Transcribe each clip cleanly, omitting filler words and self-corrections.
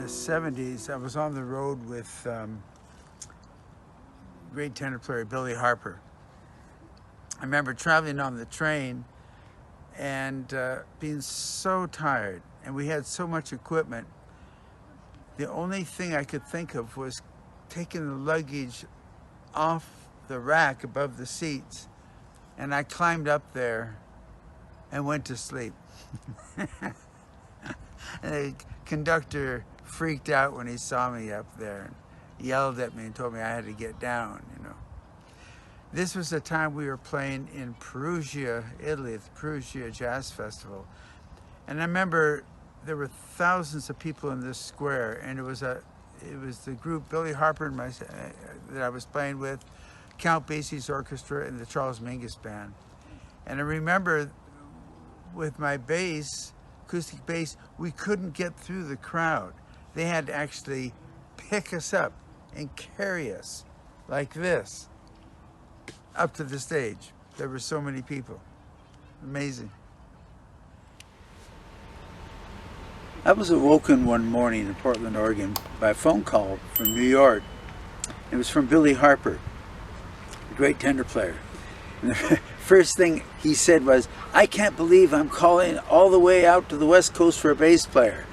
the 70s, I was on the road with great tenor player Billy Harper. I remember traveling on the train and being so tired, and we had so much equipment. The only thing I could think of was taking the luggage off the rack above the seats, and I climbed up there and went to sleep. And the conductor freaked out when he saw me up there and yelled at me and told me I had to get down, you know. This was the time we were playing in Perugia, Italy, at the Perugia Jazz Festival. And I remember there were thousands of people in this square, and it was the group Billy Harper and that I was playing with, Count Basie's orchestra, and the Charlie Mingus band. And I remember with my bass, acoustic bass, we couldn't get through the crowd. They had to actually pick us up and carry us like this up to the stage. There were so many people. Amazing. I was awoken one morning in Portland, Oregon by a phone call from New York. It was from Billy Harper, a great tenor player. And the first thing he said was, "I can't believe I'm calling all the way out to the West Coast for a bass player."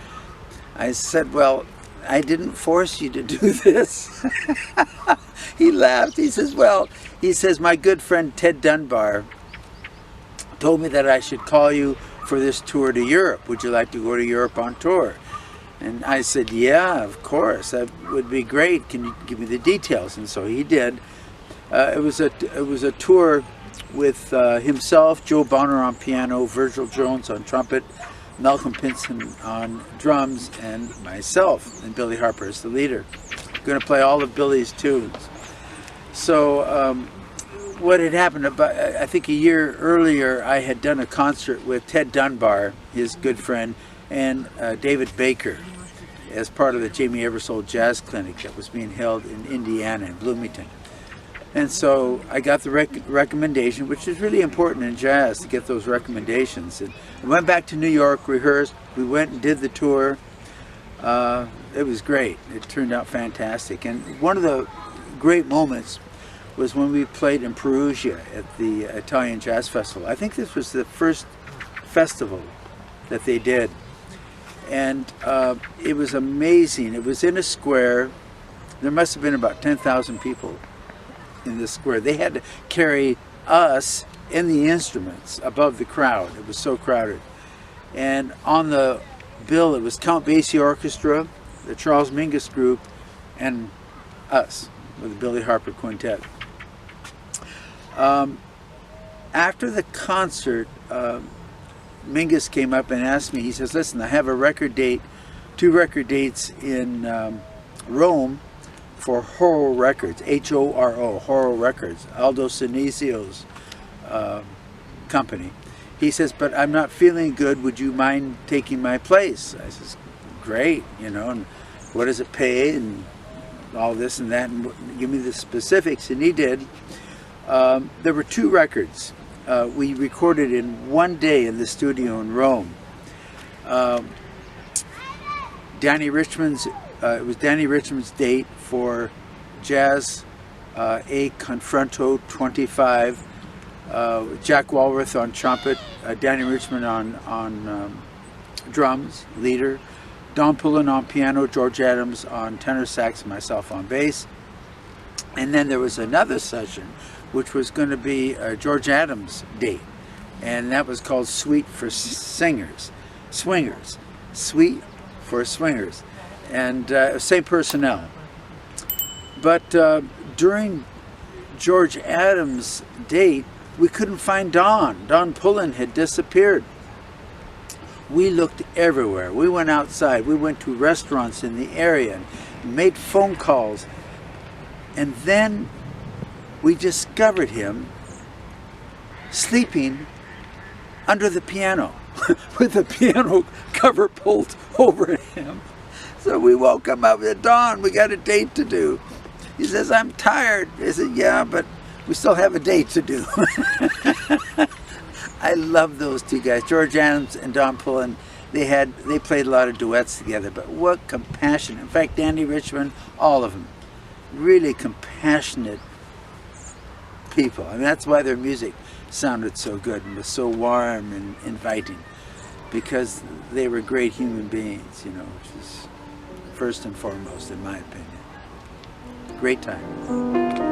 I said, "Well, I didn't force you to do this." He laughed. He says, my good friend Ted Dunbar told me that I should call you for this tour to Europe. Would you like to go to Europe on tour? And I said, yeah, of course. That would be great. Can you give me the details? And so he did. It was a tour with himself, Joe Bonner on piano, Virgil Jones on trumpet, Malcolm Pinson on drums, and myself, and Billy Harper as the leader. Going to play all of Billy's tunes. So what had happened, about I think a year earlier, I had done a concert with Ted Dunbar, his good friend, and David Baker as part of the Jamie Eversole Jazz Clinic that was being held in Indiana, in Bloomington. And so I got the recommendation, which is really important in jazz, to get those recommendations. And I went back to New York, rehearsed, we went and did the tour. It was great. It turned out fantastic. And one of the great moments was when we played in Perugia at the Italian Jazz Festival. I think this was the first festival that they did. And it was amazing. It was in a square. There must have been about 10,000 people in this square. They had to carry us and the instruments above the crowd. It was so crowded. And on the bill, it was Count Basie Orchestra, the Charles Mingus Group, and us with the Billy Harper Quintet. After the concert, Mingus came up and asked me, he says, listen, I have a record date, 2 record dates in Rome for Horo Records, H-O-R-O, Horo Records, Aldo Sinizio's company. He says, but I'm not feeling good, would you mind taking my place? I says, great, you know, and what does it pay, and all this and that, and give me the specifics, and he did. There were 2 records we recorded in one day in the studio in Rome. Danny Richmond's, it was Danny Richmond's date for Jazz A Confronto 25, Jack Walworth on trumpet, Danny Richmond on drums, leader, Don Pullen on piano, George Adams on tenor sax, and myself on bass. And then there was another session which was going to be George Adams' date, and that was called Suite for Swingers, Suite for Swingers, and same personnel. But during George Adams' date, we couldn't find Don. Don Pullen had disappeared. We looked everywhere. We went outside. We went to restaurants in the area and made phone calls. And then we discovered him sleeping under the piano with the piano cover pulled over him. So we woke him up at dawn. We got a date to do. He says, I'm tired. I said, yeah, but we still have a date to do. I love those 2 guys, George Adams and Don Pullen. They played a lot of duets together, but what compassion. In fact, Danny Richmond, all of them, really compassionate people. And that's why their music sounded so good and was so warm and inviting, because they were great human beings, you know, which is first and foremost, in my opinion. Great time.